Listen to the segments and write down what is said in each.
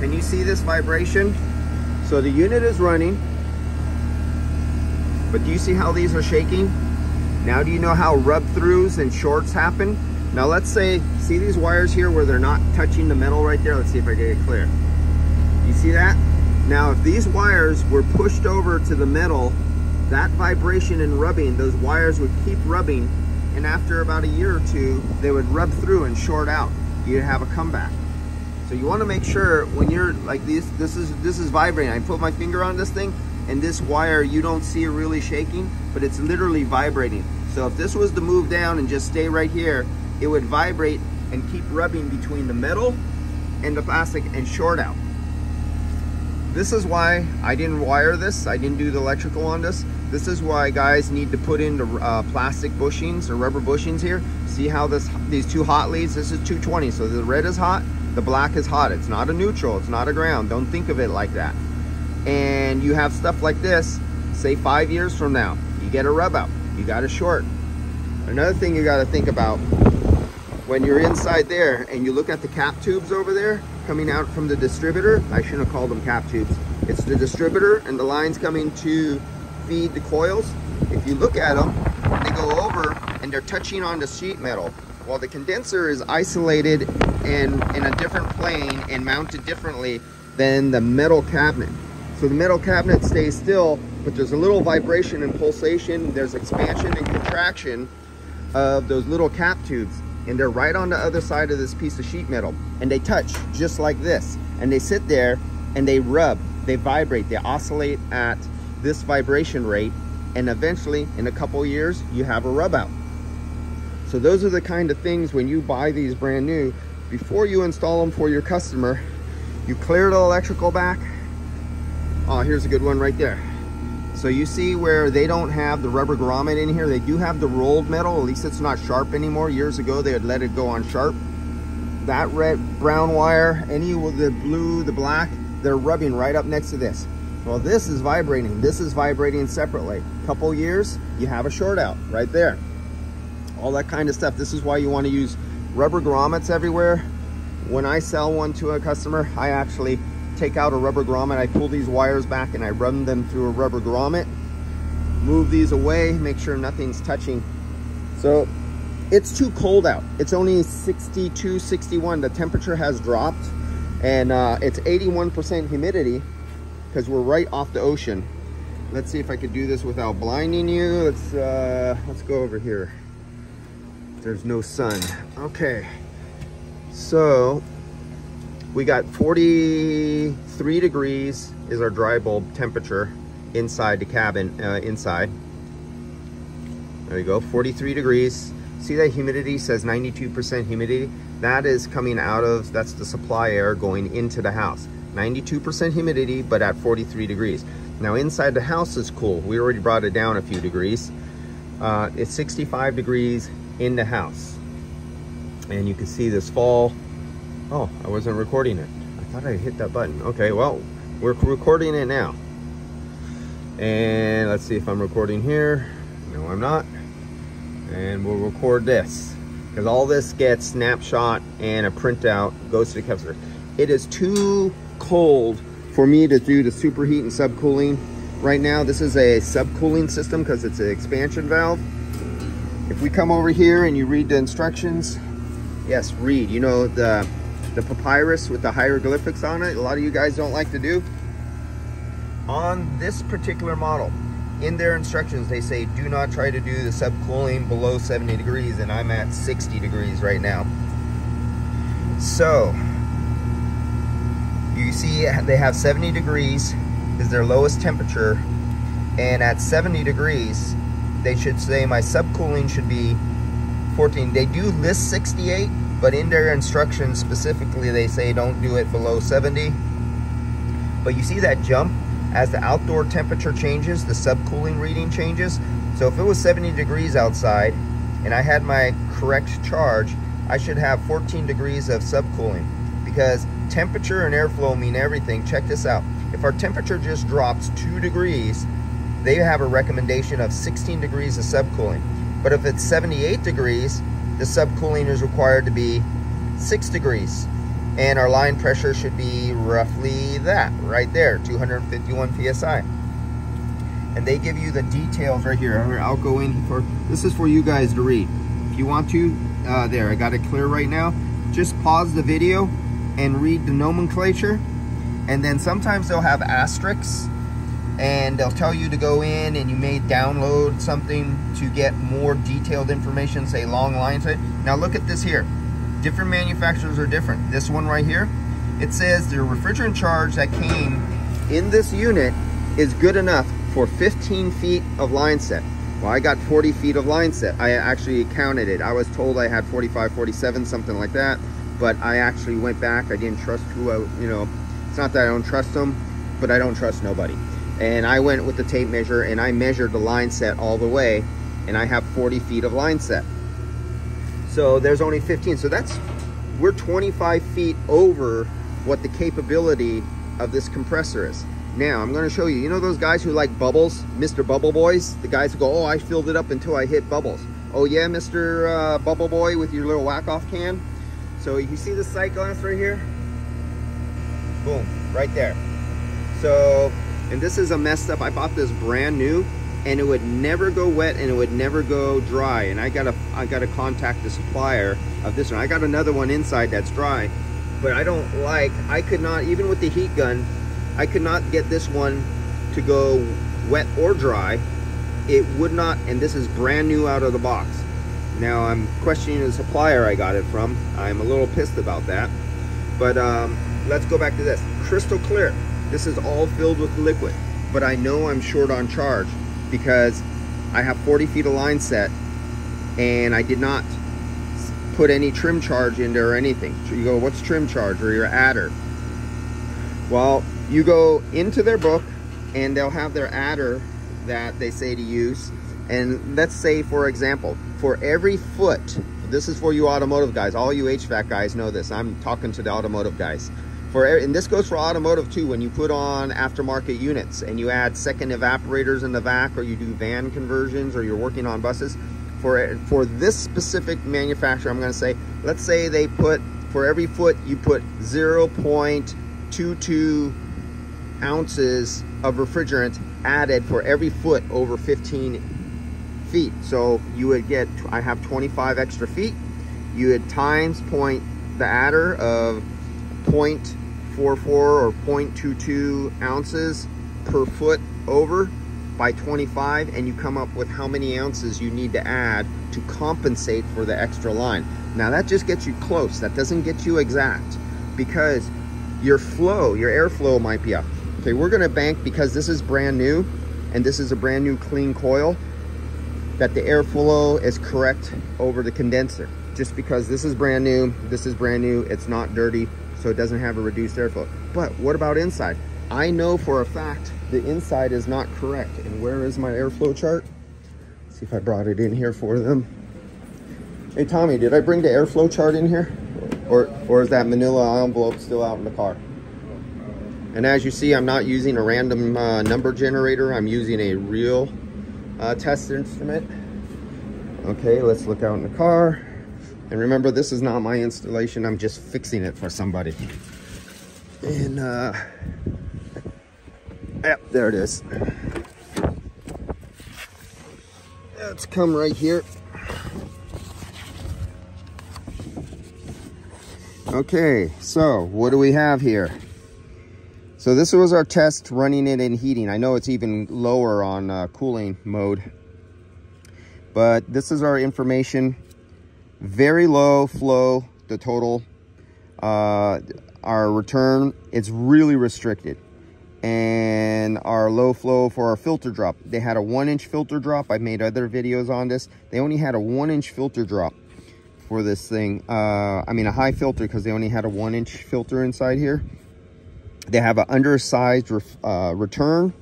Can you see this vibration? So the unit is running, but do you see how these are shaking? Now do you know how rub-throughs and shorts happen? Now let's say, see these wires here where they're not touching the metal right there? Let's see if I get it clear. You see that? Now if these wires were pushed over to the metal, that vibration and rubbing, those wires would keep rubbing, and after about a year or two, they would rub through and short out. You'd have a comeback. So you want to make sure when you're like this is vibrating. I put my finger on this thing, and this wire, you don't see it really shaking, but it's literally vibrating. So if this was to move down and just stay right here, it would vibrate and keep rubbing between the metal and the plastic and short out. This is why I didn't wire this. I didn't do the electrical on this. This is why guys need to put in the plastic bushings or rubber bushings here. See how these two hot leads, this is 220, so the red is hot, the black is hot. It's not a neutral, it's not a ground. Don't think of it like that. And you have stuff like this, say 5 years from now, you get a rub out, you got a short. Another thing you got to think about, when you're inside there and you look at the cap tubes over there coming out from the distributor, I shouldn't have called them cap tubes, it's the distributor and the lines coming to feed the coils. If you look at them, they go over and they're touching on the sheet metal. Well, the condenser is isolated and in a different plane and mounted differently than the metal cabinet. So the metal cabinet stays still, but there's a little vibration and pulsation, there's expansion and contraction of those little cap tubes, and they're right on the other side of this piece of sheet metal, and they touch just like this, and they sit there and they rub, they vibrate, they oscillate at this vibration rate, and eventually in a couple years you have a rub out. So those are the kind of things when you buy these brand new, before you install them for your customer, you clear the electrical back. Oh, here's a good one right there. So you see where they don't have the rubber grommet in here, they do have the rolled metal, at least it's not sharp anymore. Years ago they would let it go on sharp. That red, brown wire, any with the blue, the black, they're rubbing right up next to this. Well, this is vibrating separately. Couple years, you have a short out right there. All that kind of stuff. This is why you want to use rubber grommets everywhere. When I sell one to a customer, I actually take out a rubber grommet, I pull these wires back and I run them through a rubber grommet, move these away, make sure nothing's touching. So it's too cold out. It's only 62, 61. The temperature has dropped, and it's 81% humidity because we're right off the ocean. Let's see if I could do this without blinding you. Let's go over here. There's no sun. Okay, so we got 43 degrees is our dry bulb temperature inside the cabin, inside. There you go, 43 degrees. See that humidity says 92% humidity? That is coming out of, that's the supply air going into the house. 92% humidity, but at 43 degrees. Now inside the house is cool. We already brought it down a few degrees. It's 65 degrees in the house. And you can see this fall. Oh, I wasn't recording it. I thought I hit that button. Okay, well, we're recording it now. And let's see if I'm recording here. No, I'm not. And we'll record this, because all this gets snapshot and a printout goes to the customer. It is too cold for me to do the superheat and subcooling. Right now, this is a subcooling system because it's an expansion valve. If we come over here and you read the instructions, yes, read. You know, the papyrus with the hieroglyphics on it, a lot of you guys don't like to do. On this particular model, in their instructions, they say do not try to do the subcooling below 70 degrees, and I'm at 60 degrees right now. So you see they have 70 degrees is their lowest temperature, and at 70 degrees they should say my subcooling should be 14. They do list 68, but in their instructions specifically they say don't do it below 70. But you see that jump as the outdoor temperature changes, the subcooling reading changes. So if it was 70 degrees outside and I had my correct charge, I should have 14 degrees of subcooling, because temperature and airflow mean everything. Check this out. If our temperature just drops 2 degrees, they have a recommendation of 16 degrees of subcooling. But if it's 78 degrees, the subcooling is required to be 6 degrees. And our line pressure should be roughly that, right there, 251 PSI. And they give you the details right here. I'll go in for, this is for you guys to read. If you want to, there, I got it clear right now. Just pause the video and read the nomenclature. And then sometimes they'll have asterisks and they'll tell you to go in and you may download something to get more detailed information, say long lines. Now look at this here. Different manufacturers are different. This one right here, it says the refrigerant charge that came in this unit is good enough for 15 feet of line set. Well, I got 40 feet of line set. I actually counted it. I was told I had 45, 47, something like that. But I actually went back. I didn't trust who I, you know, it's not that I don't trust them, but I don't trust nobody. And I went with the tape measure and I measured the line set all the way, and I have 40 feet of line set. So there's only 15. So that's, we're 25 feet over what the capability of this compressor is. Now I'm going to show you, you know those guys who like bubbles, Mr. Bubble Boys? The guys who go, oh, I filled it up until I hit bubbles. Oh yeah, Mr. Bubble Boy with your little whack-off can. So you see the sight glass right here? Boom, right there. So, and this is a messed up, I bought this brand new and it would never go wet and it would never go dry. And I gotta contact the supplier of this one. I got another one inside that's dry, but I don't like, I could not, even with the heat gun, I could not get this one to go wet or dry. It would not, and this is brand new out of the box. Now I'm questioning the supplier I got it from. I'm a little pissed about that. But let's go back to this. Crystal clear. This is all filled with liquid, but I know I'm short on charge because I have 40 feet of line set and I did not put any trim charge in there or anything. So you go, what's trim charge or your adder? Well, you go into their book and they'll have their adder that they say to use. And let's say, for example, for every foot, this is for you automotive guys, all you HVAC guys know this. I'm talking to the automotive guys. And this goes for automotive too, when you put on aftermarket units and you add second evaporators in the vac, or you do van conversions, or you're working on buses. For this specific manufacturer, I'm going to say, let's say they put, for every foot, you put 0.22 ounces of refrigerant added for every foot over 15 feet. So you would get, I have 25 extra feet. You would times the adder of 0.44 or 0.22 ounces per foot over by 25, and you come up with how many ounces you need to add to compensate for the extra line. Now that just gets you close. That doesn't get you exact, because your flow, your airflow might be up. Okay, we're gonna bank, because this is brand new and this is a brand new clean coil, that the airflow is correct over the condenser. Just because this is brand new, it's not dirty, so it doesn't have a reduced airflow. But what about inside? I know for a fact the inside is not correct. And where is my airflow chart? Let's see if I brought it in here for them. Hey Tommy, did I bring the airflow chart in here? Or is that manila envelope still out in the car? And as you see, I'm not using a random number generator. I'm using a real test instrument. Okay, let's look out in the car. And remember, this is not my installation. I'm just fixing it for somebody. And yep, there it is. Let's come right here. Okay, so what do we have here? So this was our test running it in heating. I know it's even lower on cooling mode, but this is our information. Very low flow, the total. Our return, it's really restricted. And our low flow for our filter drop. They had a 1-inch filter drop. I made other videos on this. They only had a 1-inch filter drop for this thing. I mean a high filter, because they only had a 1-inch filter inside here. They have an undersized return,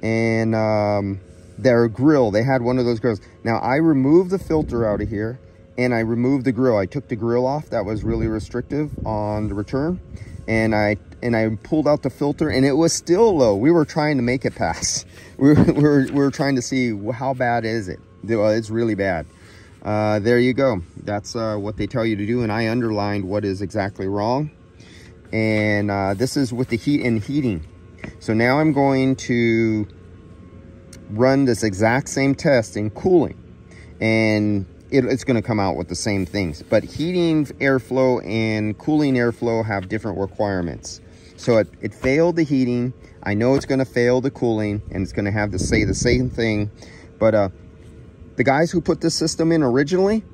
and their grill, they had one of those grills. Now I removed the filter out of here and I removed the grill. I took the grill off. That was really restrictive on the return. And I pulled out the filter and it was still low. We were trying to make it pass. We were trying to see how bad is it. It's really bad. There you go. That's what they tell you to do. And I underlined what is exactly wrong. And this is with the heat and heating. So now I'm going to run this exact same test in cooling, and it's going to come out with the same things. But heating airflow and cooling airflow have different requirements. So it failed the heating. I know it's going to fail the cooling, and it's going to have to say the same thing. But the guys who put this system in originally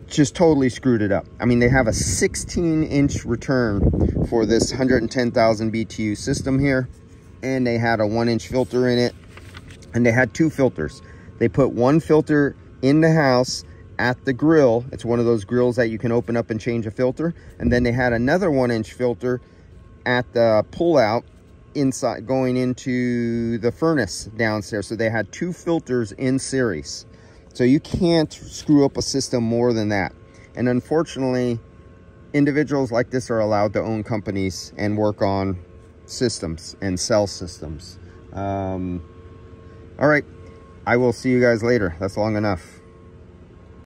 just totally screwed it up. I mean, they have a 16-inch return for this 110,000 BTU system here, and they had a 1-inch filter in it, and they had 2 filters. They put 1 filter in the house at the grill. It's one of those grills that you can open up and change a filter. And then they had another 1-inch filter at the pull-out inside, going into the furnace downstairs. So they had 2 filters in series. So you can't screw up a system more than that. And unfortunately, individuals like this are allowed to own companies and work on systems and sell systems. All right, I will see you guys later. That's long enough.